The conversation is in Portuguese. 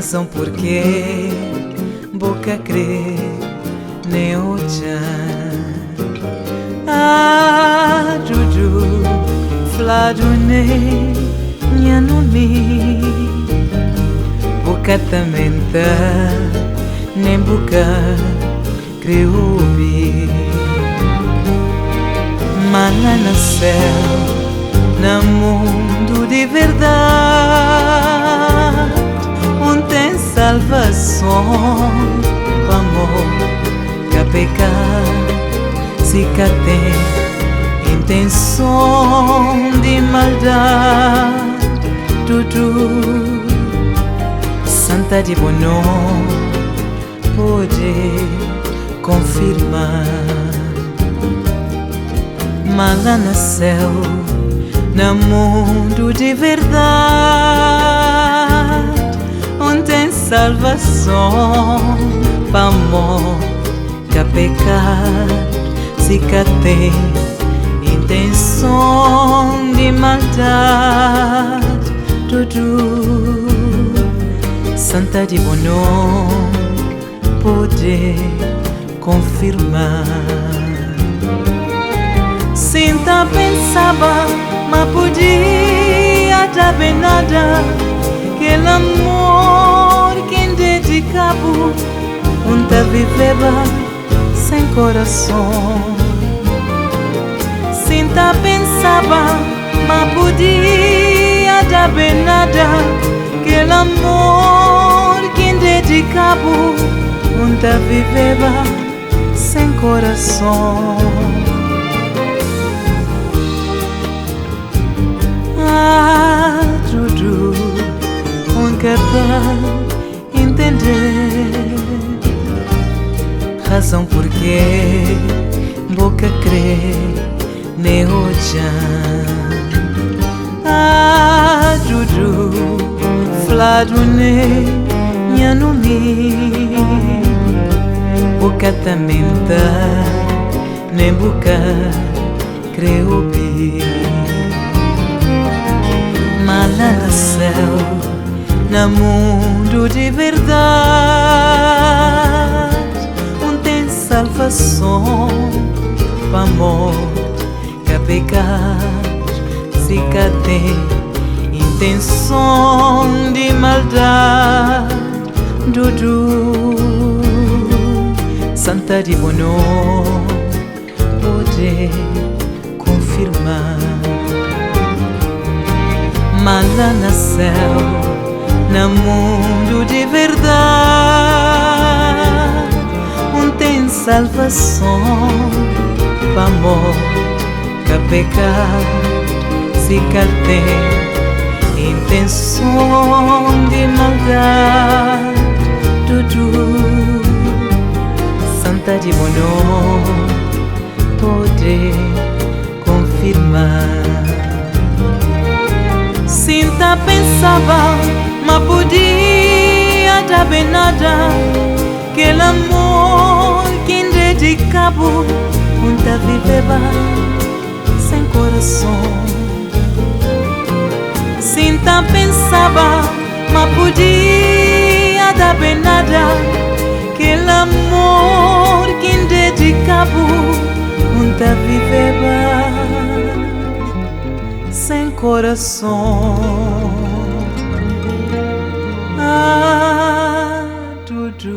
razão porque boca crê nem ocha. Ah, juju, fladune, nhanumi, boca tamenta, nem boca creubi. Mala no céu, no mundo de verdade, onde tem salvação, o amor, que pecado, se que tem intenção de maldade, tudo santa de bom pode confirmar. Mas lá no céu, no mundo de verdade, onde tem salvação, para amor, que pecado, se que tem intenção de maldade, tudo santa de bom pode confirmar. Sinta pensava, mas podia dar bem nada. Aquele amor que dedicava, onde viveva sem coração. Sinta pensava, mas podia dar bem nada. Aquele amor que dedicava, onde viveva sem coração. Ah, tudo capaz entender razão porque boca crê nem ocha. Ah, tudo fladune nhanumi, boca tamenta nem boca creubi. Mala no céu, no mundo de verdade, onde tem salvação, para amor, que pecado, se que tem intenção de maldade, tudo santa de bom pode confirmar. Mas lá no céu, no mundo de verdade, onde tem salvação, para amor, que pecado, se que tem intenção de maldade, tudo santa de bom pode confirmar. Sinta pensava, mas podia dar bem nada. Aquele amor que dedicava, onde viveva sem coração. Sinta pensava, mas podia dar bem nada. Aquele amor que dedicava, onde viveva sem coração. Ah, tudo